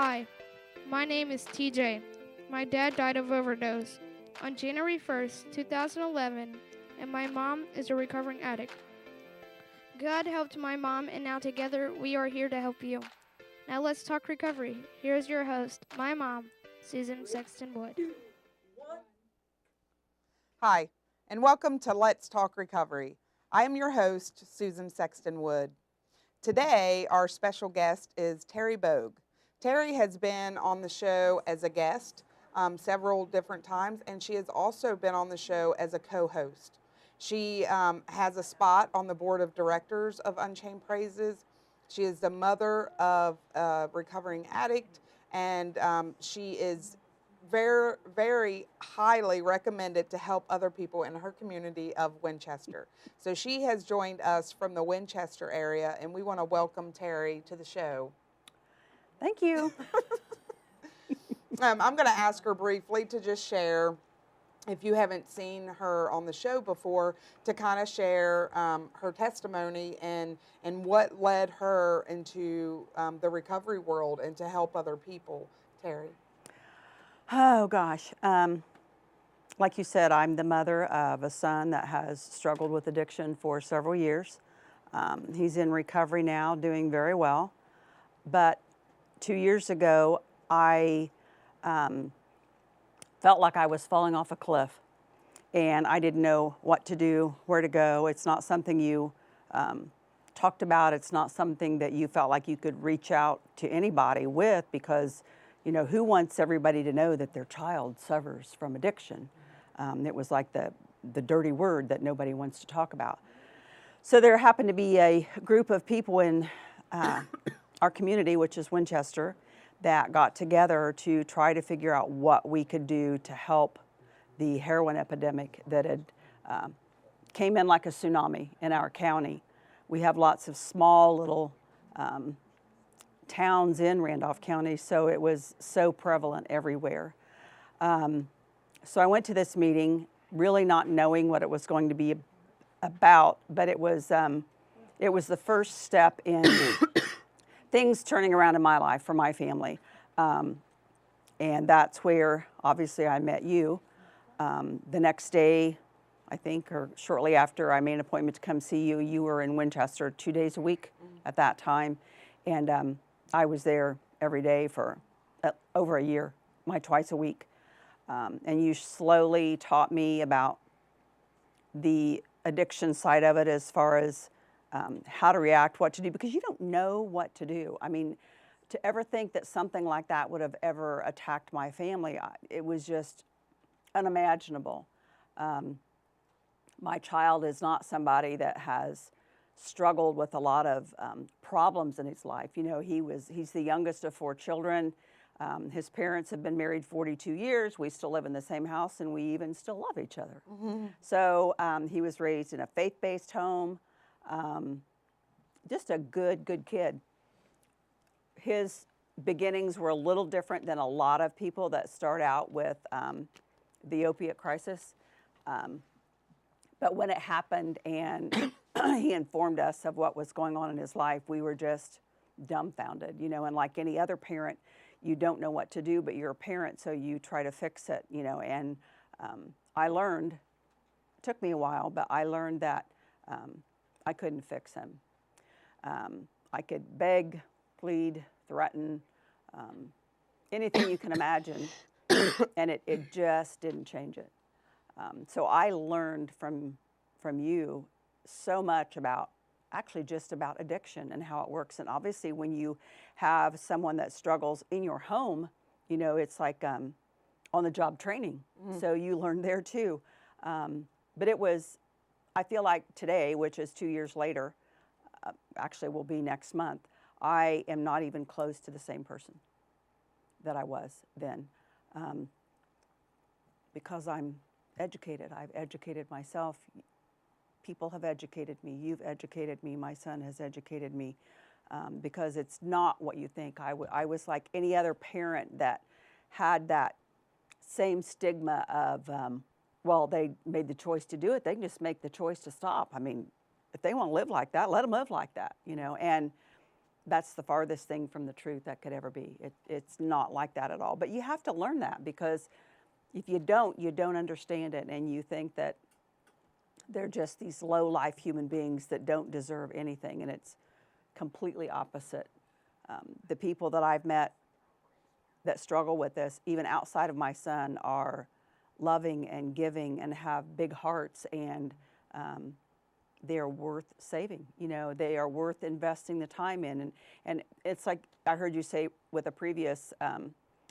Hi, my name is TJ. My dad died of overdose on January 1st, 2011, and my mom is a recovering addict. God helped my mom, and now together we are here to help you. Now let's talk recovery. Here's your host, my mom, Susan Sexton-Wood. Hi, and welcome to Let's Talk Recovery. I am your host, Susan Sexton-Wood. Today, our special guest is Terri Bogue. Terri has been on the show as a guest several different times, and she has also been on the show as a co-host. She has a spot on the board of directors of Unchained Praises. She is the mother of a recovering addict, and she is very, very highly recommended to help other people in her community of Winchester. So she has joined us from the Winchester area, and we want to welcome Terri to the show. Thank you. I'm going to ask her briefly to just share, if you haven't seen her on the show before, to kind of share her testimony and what led her into the recovery world and to help other people. Terri. Oh gosh. Like you said, I'm the mother of a son that has struggled with addiction for several years. He's in recovery now, doing very well. But 2 years ago, I felt like I was falling off a cliff, and I didn't know what to do, where to go. It's not something you talked about. It's not something that you felt like you could reach out to anybody with, because you know, who wants everybody to know that their child suffers from addiction? It was like the dirty word that nobody wants to talk about. So there happened to be a group of people in our community, which is Winchester, that got together to try to figure out what we could do to help the heroin epidemic that had came in like a tsunami in our county. We have lots of small little towns in Randolph County, so it was so prevalent everywhere. So I went to this meeting really not knowing what it was going to be about, but it was the first step in things turning around in my life for my family. And that's where obviously I met you. The next day, I think, or shortly after I made an appointment to come see you, you were in Winchester 2 days a week at that time. And I was there every day for over a year, twice a week. And you slowly taught me about the addiction side of it, as far as how to react, what to do, because you don't know what to do. I mean, to ever think that something like that would have ever attacked my family, it was just unimaginable. My child is not somebody that has struggled with a lot of problems in his life. You know, he's the youngest of 4 children. His parents have been married 42 years. We still live in the same house, and we even still love each other. Mm-hmm. So he was raised in a faith-based home. Just a good kid. His beginnings were a little different than a lot of people that start out with the opiate crisis. But when it happened and he informed us of what was going on in his life, we were just dumbfounded, you know, and like any other parent, you don't know what to do, but you're a parent, so you try to fix it, you know. And I learned, it took me a while, but I learned that I couldn't fix him. I could beg, plead, threaten, anything you can imagine, and it just didn't change it. So I learned from you so much about, actually just about addiction and how it works. And obviously when you have someone that struggles in your home, you know, it's like on the job training. Mm-hmm. So you learn there too. But it was, I feel like today, which is 2 years later, actually will be next month, I am not even close to the same person that I was then. Because I'm educated. I've educated myself. People have educated me. You've educated me. My son has educated me, because it's not what you think. I was like any other parent that had that same stigma of, well, they made the choice to do it. They can just make the choice to stop. I mean, if they want to live like that, let them live like that, you know. And that's the farthest thing from the truth that could ever be. It's not like that at all. But you have to learn that, because if you don't understand it, and you think that they're just these low-life human beings that don't deserve anything, and it's completely opposite. The people that I've met that struggle with this, even outside of my son, are loving and giving and have big hearts, and they are worth saving. You know, they are worth investing the time in. And it's like I heard you say with a previous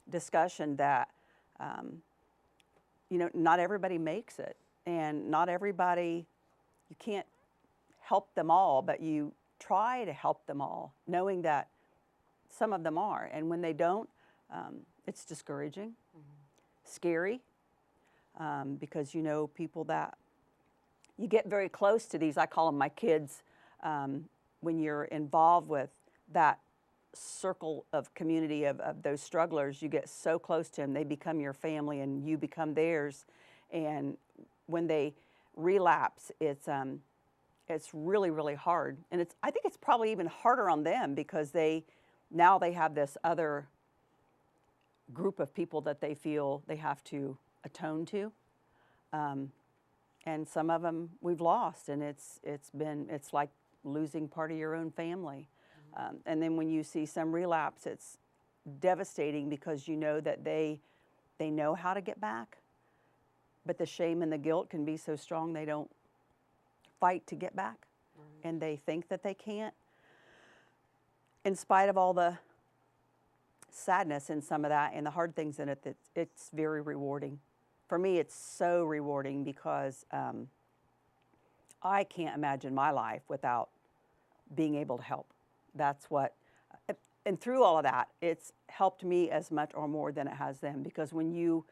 discussion that, you know, not everybody makes it, and not everybody, you can't help them all, but you try to help them all, knowing that some of them are. And when they don't, it's discouraging, scary, because you know people that you get very close to these, I call them my kids, when you're involved with that circle of community of those strugglers, you get so close to them, they become your family and you become theirs. And when they relapse, it's really, really hard. And I think it's probably even harder on them, because now they have this other group of people that they feel they have to atone to. And some of them we've lost, and it's like losing part of your own family. And then when you see some relapse, it's devastating, because you know that they know how to get back, but the shame and the guilt can be so strong they don't fight to get back. Right. And they think that they can't. In spite of all the sadness in some of that and the hard things in it, that it's very rewarding. For me, it's so rewarding, because I can't imagine my life without being able to help. That's what, and through all of that, it's helped me as much or more than it has them, because when you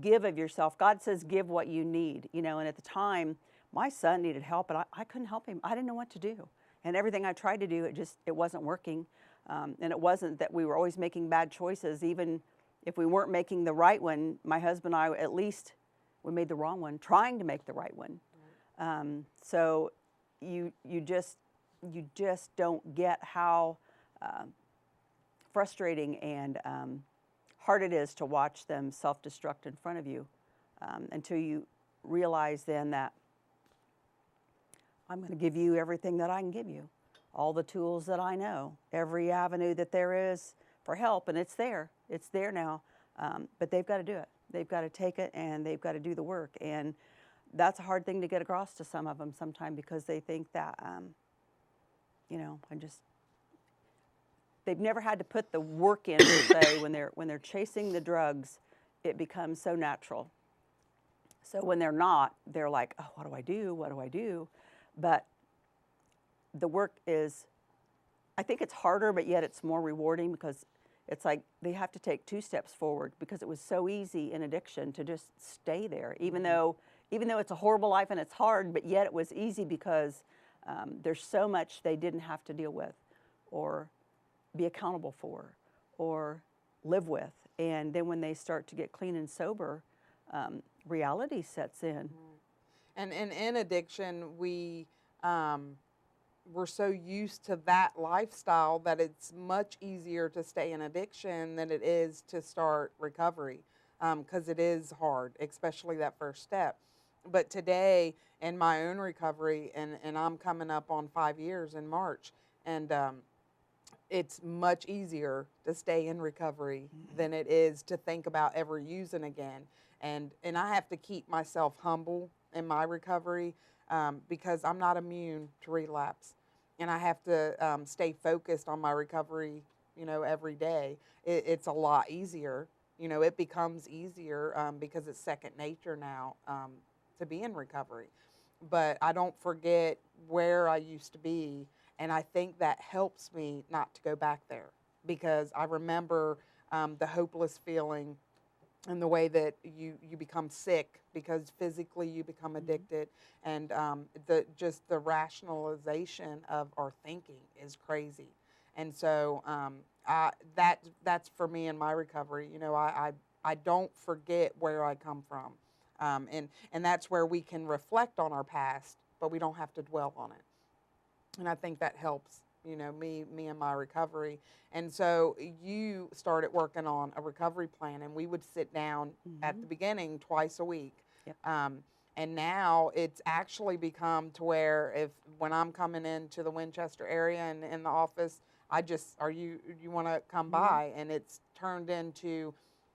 give of yourself, God says, give what you need, you know. And at the time, my son needed help, but I couldn't help him. I didn't know what to do. And everything I tried to do, it wasn't working. And it wasn't that we were always making bad choices. Even if we weren't making the right one, my husband and I, at least, we made the wrong one, trying to make the right one. So you just don't get how frustrating and hard it is to watch them self-destruct in front of you, until you realize then that I'm going to give you everything that I can give you, all the tools that I know, every avenue that there is for help, and it's there now, but they've got to do it. They've got to take it, and they've got to do the work, and that's a hard thing to get across to some of them sometimes, because they think that, you know, they've never had to put the work in, per se. When they're chasing the drugs, it becomes so natural. So when they're not, they're like, oh, what do I do? What do I do? But the work is, I think it's harder, but yet it's more rewarding, because it's like they have to take 2 steps forward, because it was so easy in addiction to just stay there, even though it's a horrible life and it's hard, but yet it was easy, because there's so much they didn't have to deal with or be accountable for or live with. And then when they start to get clean and sober, reality sets in. And in addiction, we're so used to that lifestyle that it's much easier to stay in addiction than it is to start recovery, because it is hard, especially that first step. But today, in my own recovery, and I'm coming up on 5 years in March, and it's much easier to stay in recovery than it is to think about ever using again. And I have to keep myself humble in my recovery, because I'm not immune to relapse. And I have to stay focused on my recovery, you know, every day. It's a lot easier. You know, it becomes easier because it's second nature now to be in recovery. But I don't forget where I used to be, and I think that helps me not to go back there, because I remember the hopeless feeling and the way that you become sick because physically you become addicted, and the rationalization of our thinking is crazy. And so that's for me in my recovery. You know, I don't forget where I come from, and that's where we can reflect on our past, but we don't have to dwell on it. And I think that helps me and my recovery. And so you started working on a recovery plan, and we would sit down at the beginning twice a week. Yep. And now it's actually become to where when I'm coming into the Winchester area and in the office, you want to come by? And it's turned into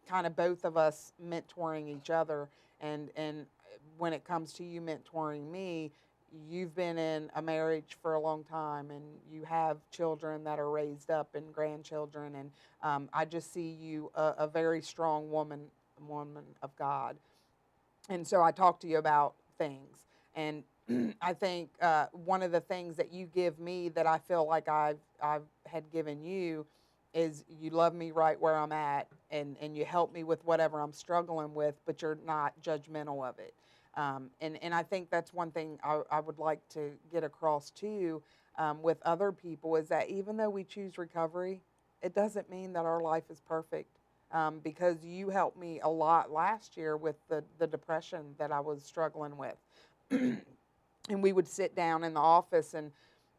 kind of both of us mentoring each other. And when it comes to you mentoring me, you've been in a marriage for a long time, and you have children that are raised up and grandchildren. And I just see you a very strong woman of God. And so I talk to you about things. And I think one of the things that you give me that I feel like I've had given you is you love me right where I'm at, and you help me with whatever I'm struggling with, but you're not judgmental of it. And I think that's one thing I would like to get across too with other people, is that even though we choose recovery, it doesn't mean that our life is perfect. Because you helped me a lot last year with the depression that I was struggling with. And we would sit down in the office, and,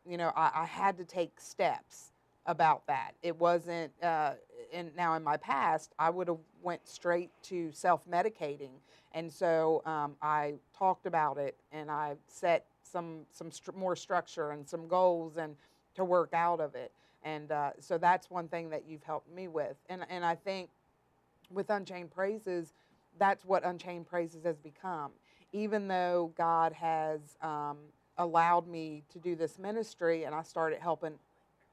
I had to take steps about that. It wasn't, now in my past, I would have went straight to self-medicating. And so I talked about it, and I set some more structure and some goals and to work out of it. And so that's one thing that you've helped me with. And I think with Unchained Praises, that's what Unchained Praises has become. Even though God has allowed me to do this ministry and I started helping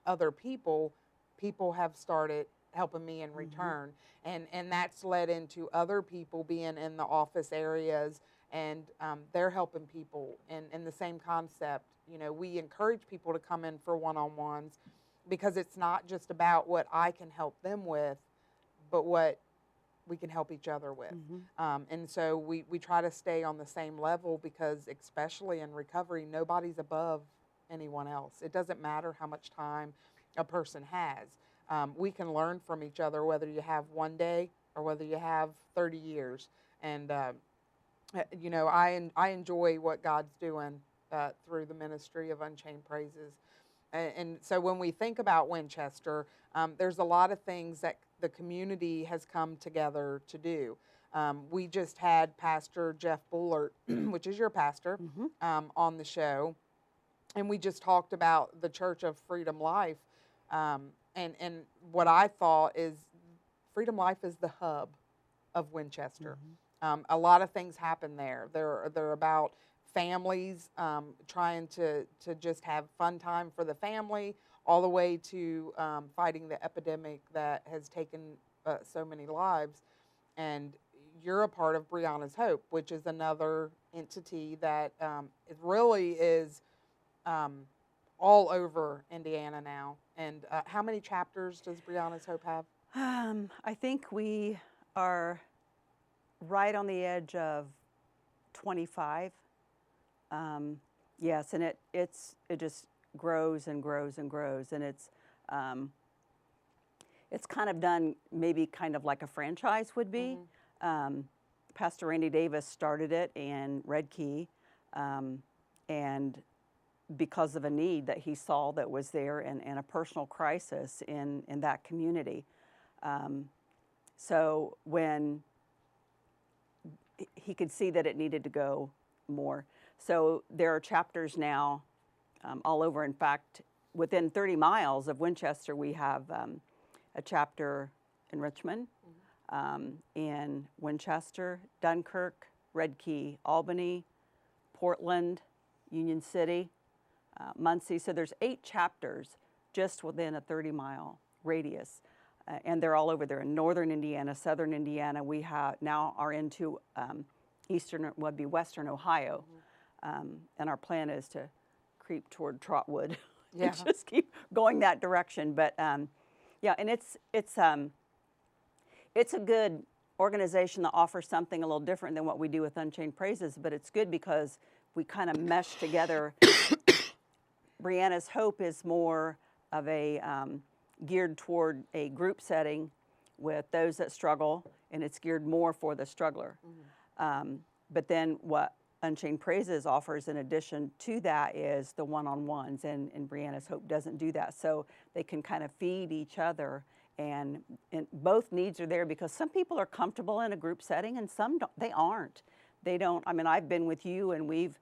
other people, people have started helping me in return. And that's led into other people being in the office areas, and they're helping people in the same concept. We encourage people to come in for one-on-ones, because it's not just about what I can help them with, but what we can help each other with. And so we try to stay on the same level, because especially in recovery, nobody's above anyone else. It doesn't matter how much time a person has. We can learn from each other, whether you have one day or whether you have 30 years. And, I enjoy what God's doing through the ministry of Unchained Praises. And so when we think about Winchester, there's a lot of things that the community has come together to do. We just had Pastor Jeff Bullard, which is your pastor, on the show. And we just talked about the Church of Freedom Life. And what I thought is Freedom Life is the hub of Winchester. A lot of things happen there. They're about families trying to just have fun time for the family, all the way to fighting the epidemic that has taken so many lives. And you're a part of Brianna's Hope, which is another entity that it really is all over Indiana now. And how many chapters does Brianna's Hope have? I think we are right on the edge of 25. Yes, and it just grows and grows and grows, and it's kind of done maybe kind of like a franchise would be. Pastor Randy Davis started it in Red Key, and because of a need that he saw that was there, and a personal crisis in that community. So when he could see that it needed to go more. So there are chapters now all over. In fact, within 30 miles of Winchester, we have a chapter in Richmond, in Winchester, Dunkirk, Red Key, Albany, Portland, Union City, Muncie. So there's 8 chapters just within a 30-mile radius. And they're all over there in northern Indiana, southern Indiana. We now are into western Ohio. And our plan is to creep toward Trotwood and just keep going that direction. But yeah, and it's a good organization that offers something a little different than what we do with Unchained Praises, but it's good because we kind of mesh together. Brianna's Hope is more of a geared toward a group setting with those that struggle, and it's geared more for the struggler. But then what Unchained Praises offers in addition to that is the one-on-ones, and Brianna's Hope doesn't do that. So they can kind of feed each other, and both needs are there, because some people are comfortable in a group setting and some don't, they aren't. They don't, I mean, I've been with you and we've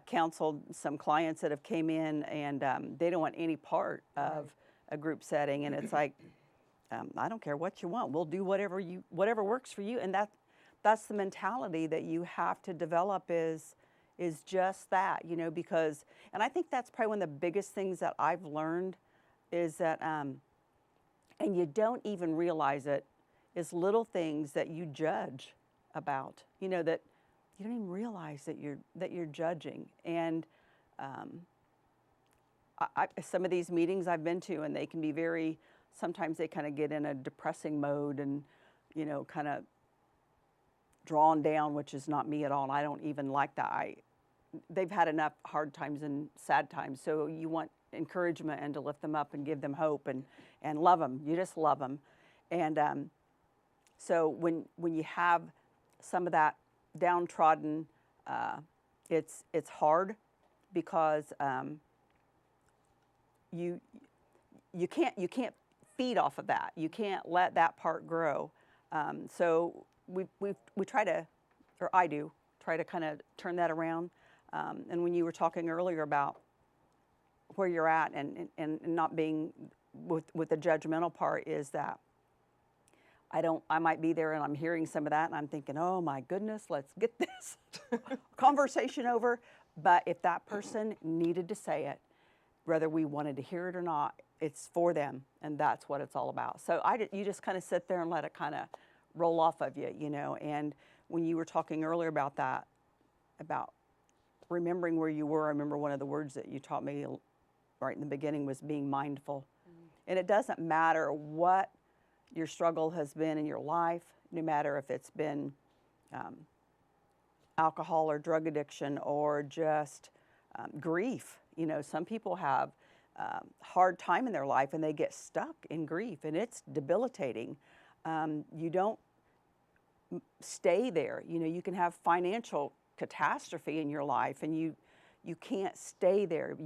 counseled some clients that have came in, and they don't want any part of a group setting, and it's like, I don't care what you want, we'll do whatever works for you. And that's the mentality that you have to develop, is just that, you know, because, and I think that's probably one of the biggest things that I've learned is that, and you don't even realize it, is little things that you judge about, you know, that you don't even realize that you're judging. And some of these meetings I've been to, and they can be sometimes they kind of get in a depressing mode and, you know, kind of drawn down, which is not me at all. And I don't even like that. They've had enough hard times and sad times. So you want encouragement and to lift them up and give them hope and love them. You just love them. And so when you have some of that downtrodden, it's hard, because you can't feed off of that. You can't let that part grow. So we try to, or I do, try to kind of turn that around. And when you were talking earlier about where you're at and not being with the judgmental part, is that I might be there and I'm hearing some of that and I'm thinking, oh my goodness, let's get this conversation over. But if that person needed to say it, whether we wanted to hear it or not, it's for them, and that's what it's all about. So you just kind of sit there and let it kind of roll off of you, you know. And when you were talking earlier about that, about remembering where you were, I remember one of the words that you taught me right in the beginning was being mindful. And it doesn't matter what your struggle has been in your life, no matter if it's been alcohol or drug addiction or just grief. You know, some people have hard time in their life and they get stuck in grief, and it's debilitating. You don't stay there. You know, you can have financial catastrophe in your life, and you can't stay there.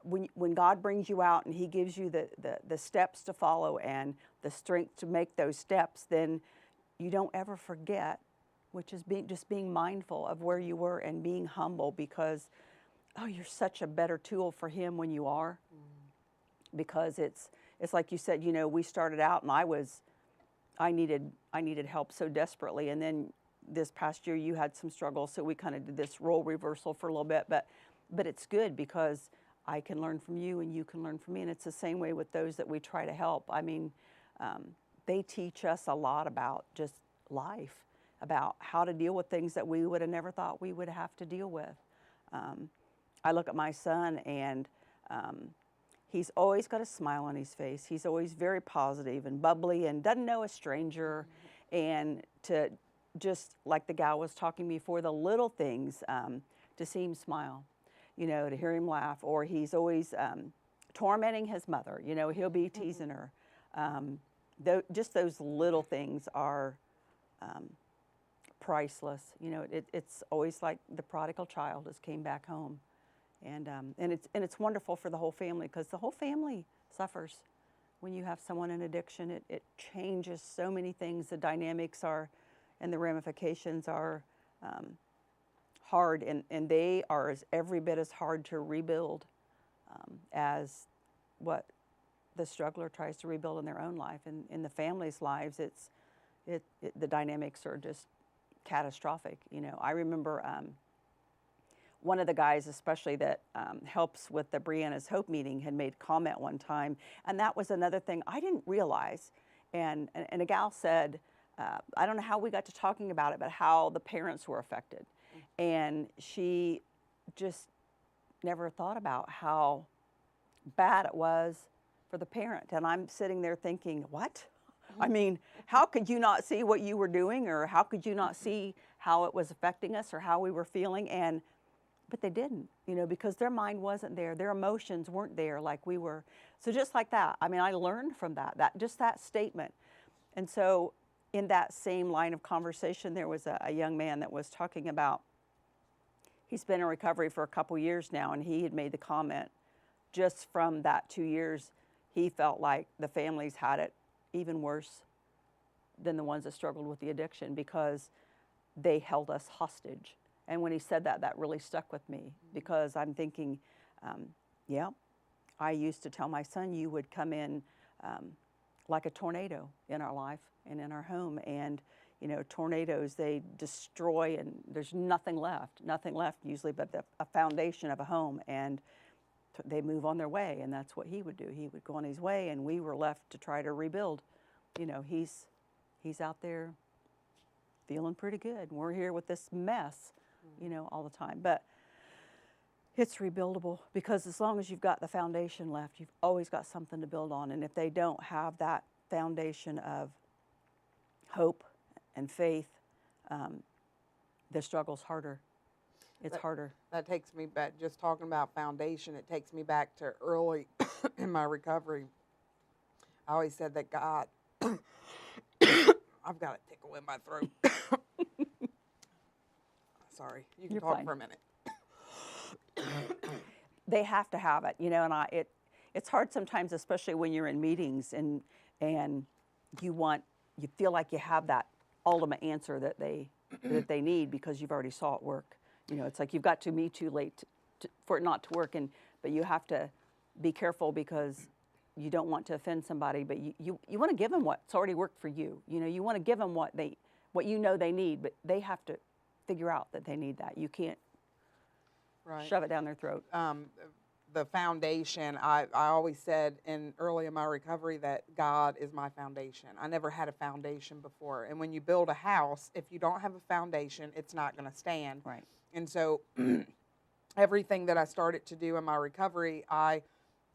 When God brings you out and He gives you the steps to follow and the strength to make those steps, then you don't ever forget, which is just being mindful of where you were and being humble, because you're such a better tool for Him when you are. Because it's like you said, you know, we started out and I needed help so desperately, and then this past year you had some struggles, so we kind of did this role reversal for a little bit, but it's good because I can learn from you and you can learn from me, and it's the same way with those that we try to help. I mean, they teach us a lot about just life, about how to deal with things that we would have never thought we would have to deal with. I look at my son, and he's always got a smile on his face. He's always very positive and bubbly and doesn't know a stranger. And to just, like the gal was talking before, the little things, to see him smile, you know, to hear him laugh. Or he's always tormenting his mother, you know, he'll be teasing her. Just those little things are priceless. You know, it's always like the prodigal child just came back home. And it's wonderful for the whole family, because the whole family suffers when you have someone in addiction. It changes so many things. The dynamics are, and the ramifications are hard, and they are every bit as hard to rebuild as what the struggler tries to rebuild in their own life. And in the family's lives, the dynamics are just catastrophic. You know, I remember one of the guys, especially that helps with the Brianna's Hope meeting, had made comment one time, and that was another thing I didn't realize. And a gal said, I don't know how we got to talking about it, but how the parents were affected. And she just never thought about how bad it was for the parent. And I'm sitting there thinking, what? I mean, how could you not see what you were doing, or how could you not see how it was affecting us or how we were feeling? But they didn't, you know, because their mind wasn't there. Their emotions weren't there like we were. So just like that, I mean, I learned from just that statement. And so in that same line of conversation, there was a young man that was talking about he's been in recovery for a couple years now, and he had made the comment just from that 2 years, he felt like the families had it even worse than the ones that struggled with the addiction because they held us hostage. And when he said that, that really stuck with me because I'm thinking, yeah, I used to tell my son you would come in like a tornado in our life and in our home. And, you know, tornadoes, they destroy and there's nothing left usually but a foundation of a home. And they move on their way, and that's what he would do. He would go on his way, and we were left to try to rebuild. You know, he's out there feeling pretty good. And we're here with this mess, you know, all the time. But it's rebuildable because as long as you've got the foundation left, you've always got something to build on. And if they don't have that foundation of hope and faith, the struggle's harder. It's harder. That takes me back, just talking about foundation, it takes me back to early in my recovery. I always said that God, I've got a tickle in my throat. Sorry, you can You're talk fine. for a minute. They have to have it, you know, and it's hard sometimes, especially when you're in meetings and you feel like you have that ultimate answer that they need because you've already saw it work. You know, it's like you've got to be too late for it not to work, but you have to be careful because you don't want to offend somebody, but you want to give them what's already worked for you. You know, you want to give them what you know they need, but they have to figure out that they need that. You can't shove it down their throat. The foundation, I always said early in my recovery that God is my foundation. I never had a foundation before. And when you build a house, if you don't have a foundation, it's not going to stand. Right. And so everything that I started to do in my recovery, I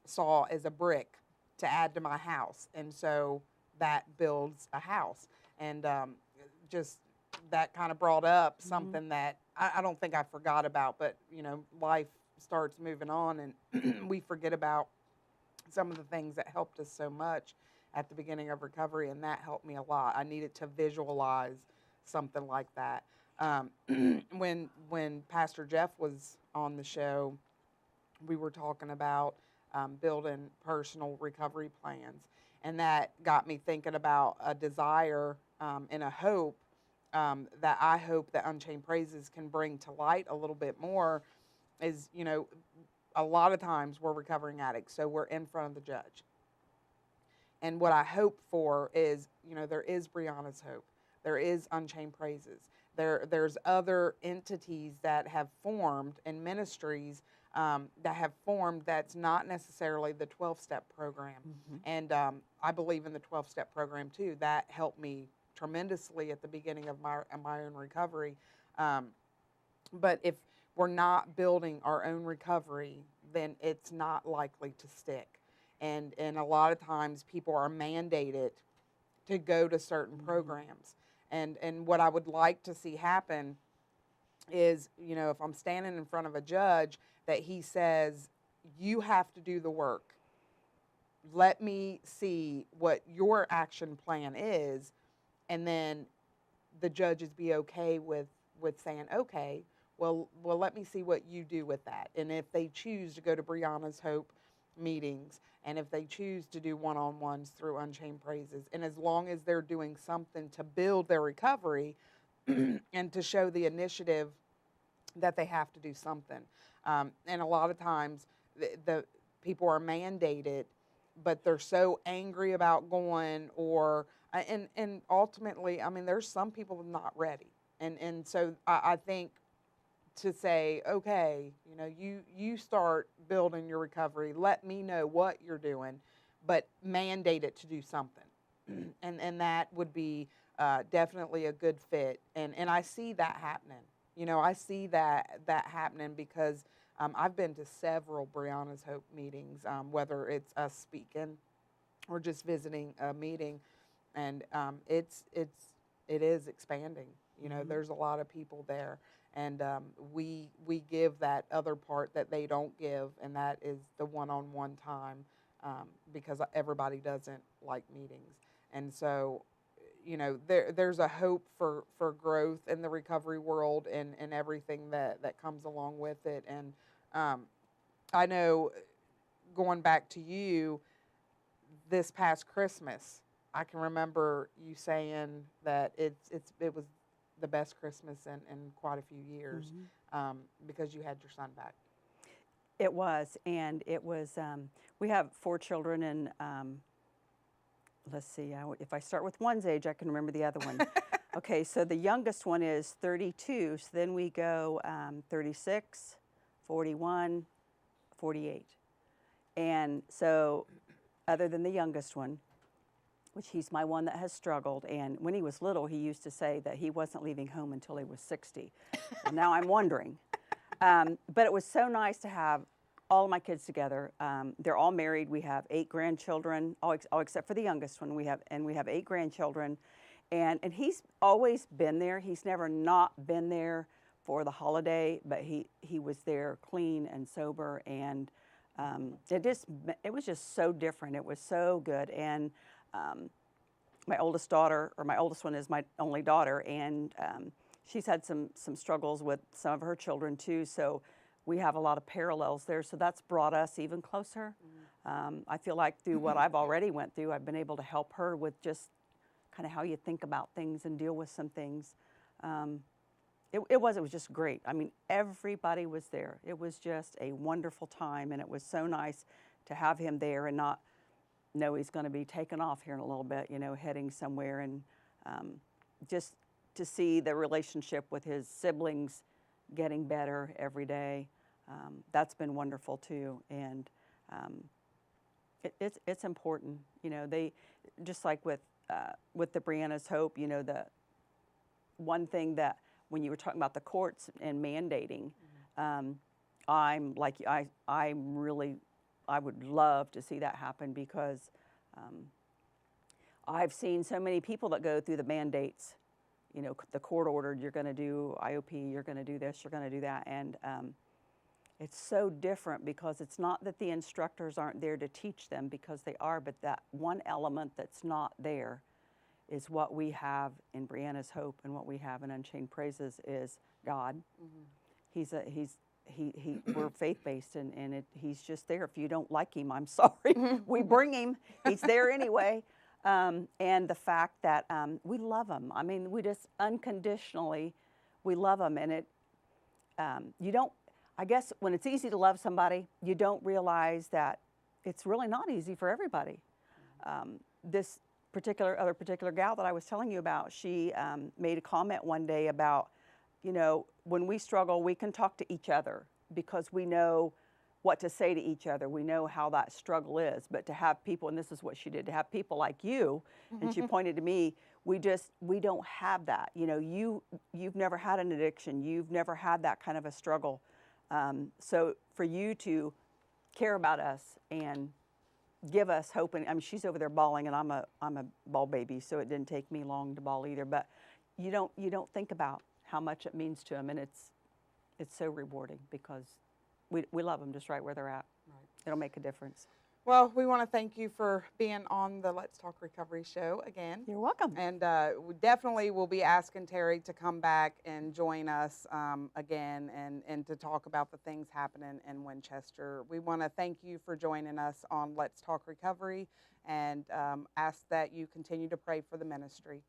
saw as a brick to add to my house. And so that builds a house. And just that kind of brought up something that I don't think I forgot about, but, you know, life starts moving on and we forget about some of the things that helped us so much at the beginning of recovery, and that helped me a lot. I needed to visualize something like that. When Pastor Jeff was on the show, we were talking about building personal recovery plans, and that got me thinking about a desire and a hope that I hope that Unchained Praises can bring to light a little bit more. Is, you know, a lot of times we're recovering addicts, so we're in front of the judge. And what I hope for is, you know, there is Brianna's Hope. There is Unchained Praises. There's other entities that have formed and ministries that have formed that's not necessarily the 12-step program. And I believe in the 12-step program too. That helped me tremendously at the beginning of my own recovery. But if we're not building our own recovery, then it's not likely to stick. And a lot of times people are mandated to go to certain programs. And what I would like to see happen is, you know, if I'm standing in front of a judge, that he says, you have to do the work. Let me see what your action plan is. And then the judges be okay with saying, okay, well, let me see what you do with that. And if they choose to go to Brianna's Hope meetings, and if they choose to do one-on-ones through Unchained Praises, and as long as they're doing something to build their recovery and to show the initiative that they have to do something. And a lot of times the people are mandated, but they're so angry about going, or and ultimately, I mean, there's some people not ready. And so I think to say, okay, you know, you start building your recovery, let me know what you're doing, but mandate it to do something. and that would be definitely a good fit. And I see that happening. You know, I see that happening because I've been to several Brianna's Hope meetings, whether it's us speaking or just visiting a meeting, and it is expanding. You know, there's a lot of people there, and we give that other part that they don't give, and that is the one-on-one time, because everybody doesn't like meetings. And so, there's a hope for growth in the recovery world and everything that comes along with it. And I know, going back to you, this past Christmas, I can remember you saying that it was the best Christmas in quite a few years, because you had your son back. It was, and it was, we have 4 children, and let's see, if I start with one's age, I can remember the other one. Okay, so the youngest one is 32, so then we go 36, 41, 48. And so, other than the youngest one, which he's my one that has struggled, and when he was little, he used to say that he wasn't leaving home until he was 60. And now I'm wondering. But it was so nice to have all of my kids together. They're all married. We have 8 grandchildren, all except for the youngest one. We have 8 grandchildren, and he's always been there. He's never not been there for the holiday, but he was there clean and sober, and it was just so different. It was so good. And my oldest one is my only daughter, and she's had some struggles with some of her children too. So we have a lot of parallels there. So that's brought us even closer. I feel like through what I've already went through, I've been able to help her with just kind of how you think about things and deal with some things. It was just great. I mean, everybody was there. It was just a wonderful time, and it was so nice to have him there and not know he's going to be taken off here in a little bit, heading somewhere, and just to see the relationship with his siblings getting better every day. That's been wonderful too, and it's important. They just like with the Brianna's Hope. The one thing that when you were talking about the courts and mandating, I'm like I would love to see that happen, because I've seen so many people that go through the mandates, the court ordered, you're going to do IOP, you're going to do this, you're going to do that. And it's so different, because it's not that the instructors aren't there to teach them, because they are, but that one element that's not there is what we have in Brianna's Hope, and what we have in Unchained Praises is God. We're faith-based, and he's just there. If you don't like him, I'm sorry. We bring him. He's there anyway. And the fact that we love him. I mean, we just unconditionally, we love him. And I guess when it's easy to love somebody, you don't realize that it's really not easy for everybody. This particular gal that I was telling you about, she made a comment one day about, when we struggle, we can talk to each other, because we know what to say to each other. We know how that struggle is. But to have people, and this is what she did, to have people like you, and she pointed to me, we don't have that. You've never had an addiction. You've never had that kind of a struggle. So for you to care about us and give us hope, and I mean, she's over there bawling, and I'm a bawl baby, so it didn't take me long to bawl either. But you don't think about how much it means to them, and it's so rewarding, because we love them just right where they're at. Right. It'll make a difference. Well, we want to thank you for being on the Let's Talk Recovery show again. You're welcome. And we definitely will be asking Terri to come back and join us again, and to talk about the things happening in Winchester. We want to thank you for joining us on Let's Talk Recovery, and ask that you continue to pray for the ministry.